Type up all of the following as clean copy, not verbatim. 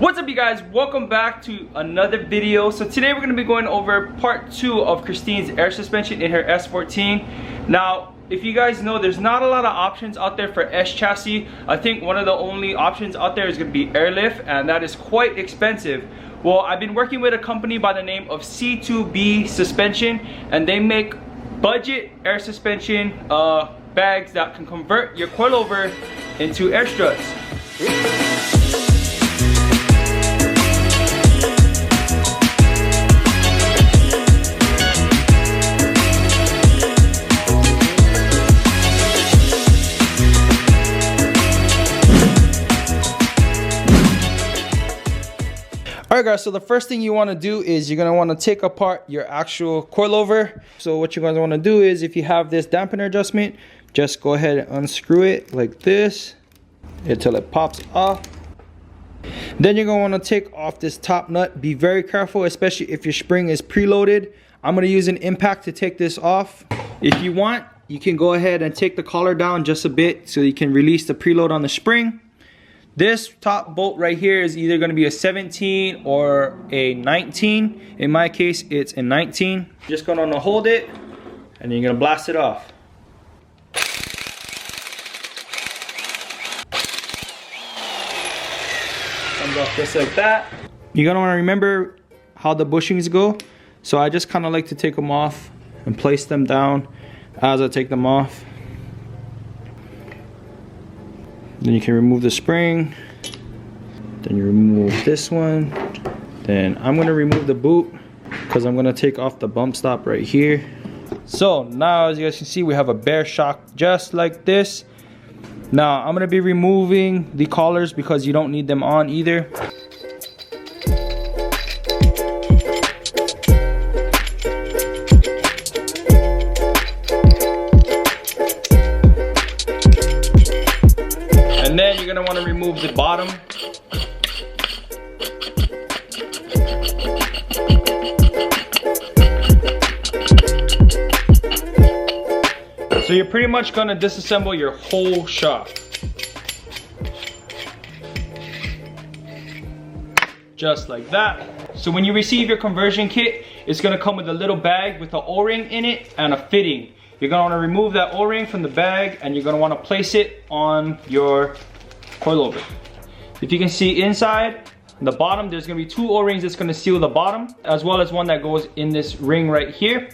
What's up, you guys? Welcome back to another video. So today we're going to be going over part 2 of Christine's air suspension in her S14. Now, if you guys know, there's not a lot of options out there for S chassis. I think one of the only options out there is going to be airlift, and that is quite expensive. Well, I've been working with a company by the name of C2B Suspension, and they make budget air suspension bags that can convert your coilover into air struts. Alright guys, so the first thing you want to do is you're going to want to take apart your actual coilover. So what you're going to want to do is, if you have this dampener adjustment, just go ahead and unscrew it like this until it pops off. Then you're going to want to take off this top nut. Be very careful, especially if your spring is preloaded. I'm going to use an impact to take this off. If you want, you can go ahead and take the collar down just a bit so you can release the preload on the spring. This top bolt right here is either going to be a 17 or a 19. In my case, it's a 19. Just going to hold it, and then you're going to blast it off. Comes off just like that. You're going to want to remember how the bushings go. So I just kind of like to take them off and place them down as I take them off. Then you can remove the spring. Then you remove this one. Then I'm gonna remove the boot because I'm gonna take off the bump stop right here. So now, as you guys can see, we have a bare shock just like this. Now I'm gonna be removing the collars because you don't need them on either. And then you're gonna want to remove the bottom. So you're pretty much gonna disassemble your whole shock. Just like that. So when you receive your conversion kit, it's gonna come with a little bag with an O-ring in it and a fitting. You're gonna wanna remove that O-ring from the bag, and you're gonna wanna place it on your coilover. If you can see inside the bottom, there's gonna be 2 O-rings that's gonna seal the bottom, as well as one that goes in this ring right here.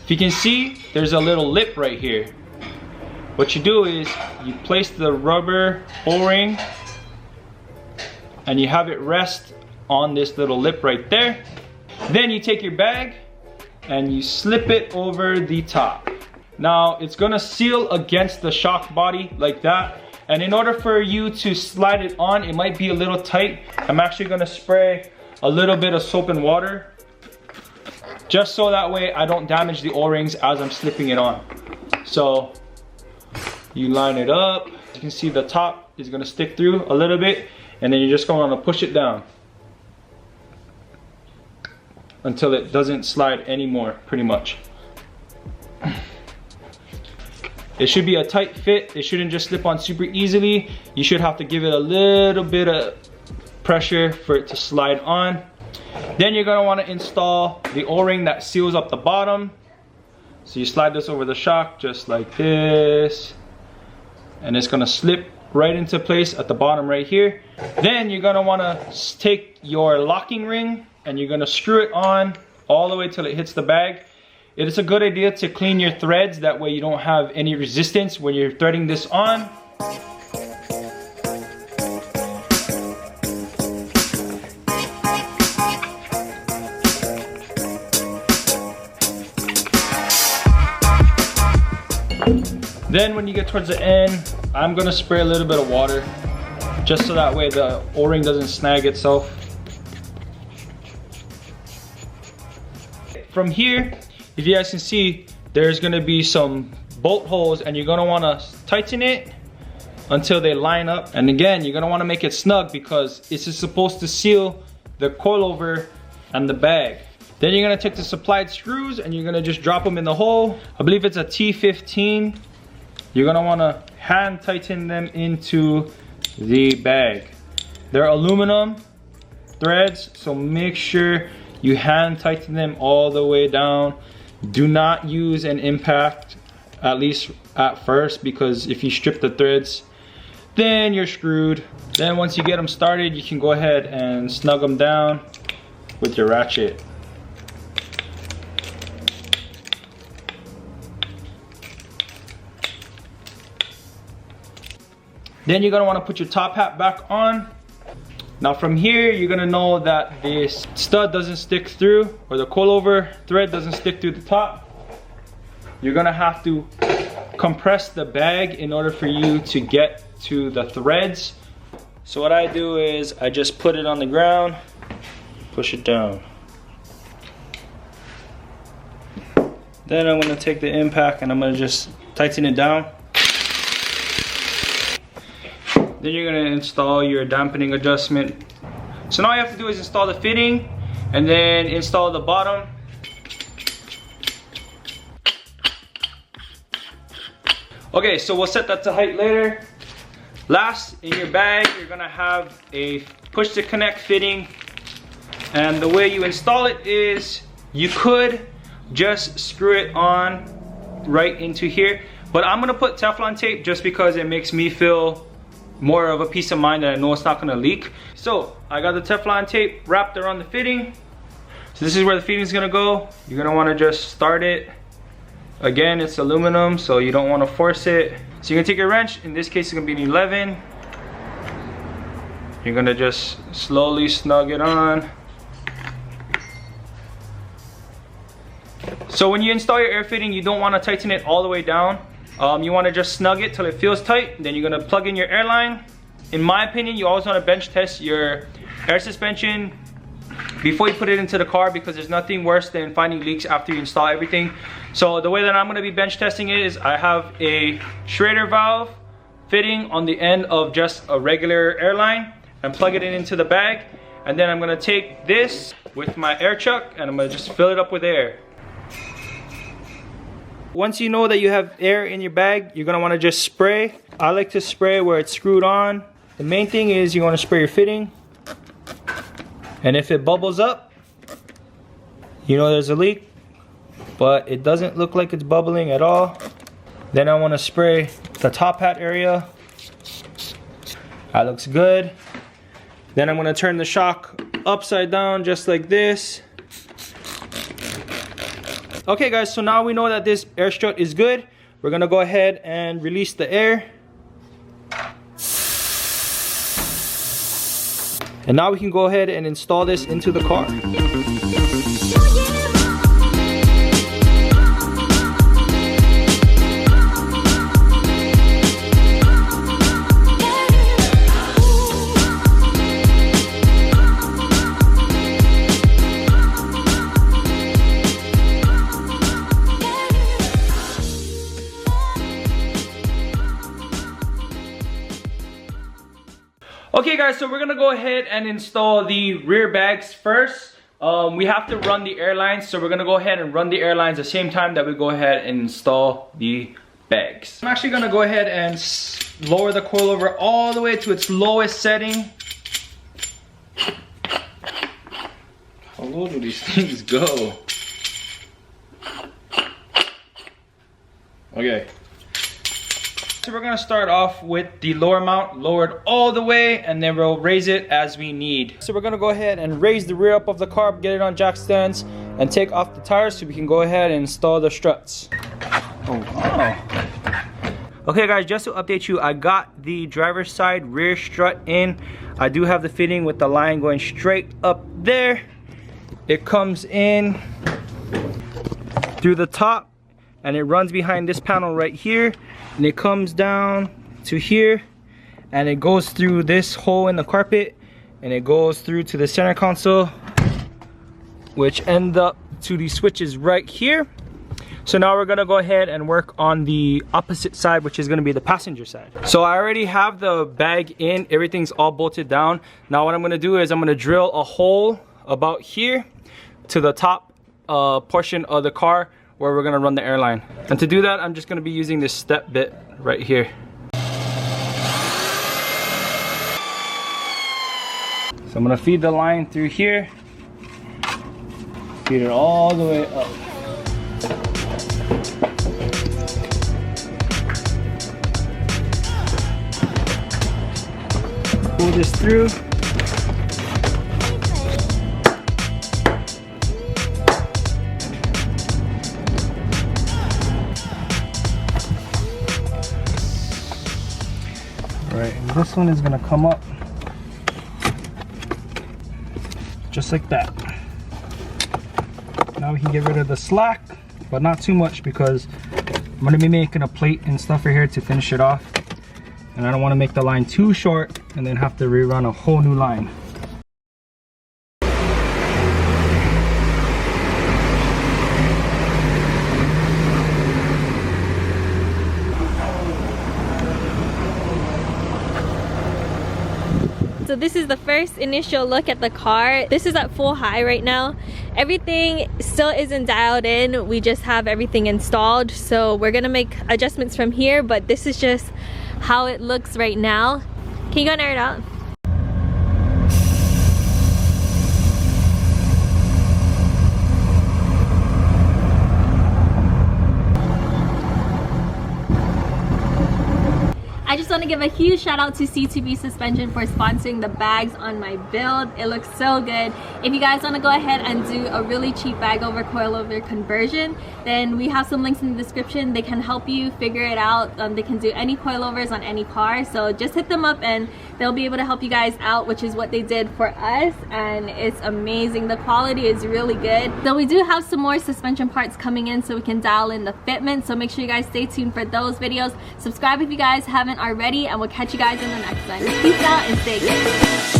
If you can see, there's a little lip right here. What you do is you place the rubber O-ring and you have it rest on this little lip right there. Then you take your bag and you slip it over the top. Now it's gonna seal against the shock body like that, and in order for you to slide it on, it might be a little tight. I'm actually gonna spray a little bit of soap and water just so that way I don't damage the O-rings as I'm slipping it on. So you line it up. You can see the top is gonna stick through a little bit, and then you're just gonna push it down until it doesn't slide anymore, pretty much. It should be a tight fit. It shouldn't just slip on super easily. You should have to give it a little bit of pressure for it to slide on. Then you're gonna wanna install the O-ring that seals up the bottom. So you slide this over the shock just like this, and it's gonna slip right into place at the bottom right here. Then you're gonna wanna take your locking ring and you're gonna screw it on all the way till it hits the bag. It is a good idea to clean your threads, that way you don't have any resistance when you're threading this on. Then when you get towards the end, I'm gonna spray a little bit of water just so that way the O-ring doesn't snag itself. From here, if you guys can see, there's gonna be some bolt holes, and you're gonna wanna tighten it until they line up. And again, you're gonna wanna make it snug because it's just supposed to seal the coilover and the bag. Then you're gonna take the supplied screws and you're gonna just drop them in the hole. I believe it's a T15. You're gonna wanna hand tighten them into the bag. They're aluminum, threads, so make sure you hand tighten them all the way down. Do not use an impact, at least at first, because if you strip the threads, then you're screwed. Then once you get them started, you can go ahead and snug them down with your ratchet. Then you're gonna wanna put your top hat back on. Now from here, you're gonna know that this stud doesn't stick through, or the coilover thread doesn't stick through the top. You're gonna have to compress the bag in order for you to get to the threads. So what I do is I just put it on the ground, push it down. Then I'm gonna take the impact and I'm gonna just tighten it down. Then you're gonna install your dampening adjustment. So now all you have to do is install the fitting and then install the bottom. Okay, so we'll set that to height later. Last, in your bag, you're gonna have a push to connect fitting. And the way you install it is, you could just screw it on right into here. But I'm gonna put Teflon tape just because it makes me feel more of a peace of mind that I know it's not gonna leak. So I got the Teflon tape wrapped around the fitting. So this is where the fitting is gonna go. You're gonna wanna just start it. Again, it's aluminum, so you don't wanna force it. So you're gonna take your wrench, in this case it's gonna be an 11. You're gonna just slowly snug it on. So when you install your air fitting, you don't wanna tighten it all the way down. You want to just snug it till it feels tight. Then you're going to plug in your air line. In my opinion, you always want to bench test your air suspension before you put it into the car, because there's nothing worse than finding leaks after you install everything. So the way that I'm going to be bench testing it is I have a Schrader valve fitting on the end of just a regular air line and plug it into the bag. And then I'm going to take this with my air chuck and I'm going to just fill it up with air. Once you know that you have air in your bag, you're gonna wanna just spray. I like to spray where it's screwed on. The main thing is you wanna spray your fitting. And if it bubbles up, you know there's a leak, but it doesn't look like it's bubbling at all. Then I wanna spray the top hat area. That looks good. Then I'm gonna turn the shock upside down just like this. Okay guys, so now we know that this air strut is good. We're gonna go ahead and release the air. And now we can go ahead and install this into the car. Okay guys, so we're gonna go ahead and install the rear bags first. We have to run the airlines, so we're gonna go ahead and run the airlines the same time that we go ahead and install the bags. I'm actually gonna go ahead and lower the coilover all the way to its lowest setting. How low do these things go? Okay. So we're gonna start off with the lower mount lowered all the way, and then we'll raise it as we need. So we're gonna go ahead and raise the rear up of the car, get it on jack stands, and take off the tires so we can go ahead and install the struts. Oh, wow. Okay guys, just to update you, I got the driver's side rear strut in. I do have the fitting with the line going straight up there. It comes in through the top and it runs behind this panel right here, and it comes down to here and it goes through this hole in the carpet and it goes through to the center console, which end up to the switches right here. So now we're gonna go ahead and work on the opposite side, which is gonna be the passenger side. So I already have the bag in, everything's all bolted down. Now what I'm gonna do is I'm gonna drill a hole about here to the top portion of the car where we're gonna run the airline. And to do that, I'm just gonna be using this step bit right here. So I'm gonna feed the line through here. Feed it all the way up. Pull this through. Right, and this one is gonna come up just like that. Now we can get rid of the slack, but not too much because I'm gonna be making a plate and stuff right here to finish it off. And I don't wanna make the line too short and then have to rerun a whole new line. So this is the first initial look at the car. This is at full high right now. Everything still isn't dialed in. We just have everything installed. So we're gonna make adjustments from here, but this is just how it looks right now. Can you go and air it out? I just want to give a huge shout out to C2B Suspension for sponsoring the bags on my build. It looks so good. If you guys want to go ahead and do a really cheap bag over coil over conversion, then we have some links in the description. They can help you figure it out. They can do any coilovers on any car. So just hit them up and they'll be able to help you guys out, which is what they did for us. And it's amazing. The quality is really good. So we do have some more suspension parts coming in so we can dial in the fitment. So make sure you guys stay tuned for those videos. Subscribe if you guys haven't already, and we'll catch you guys in the next one. Peace out and stay good.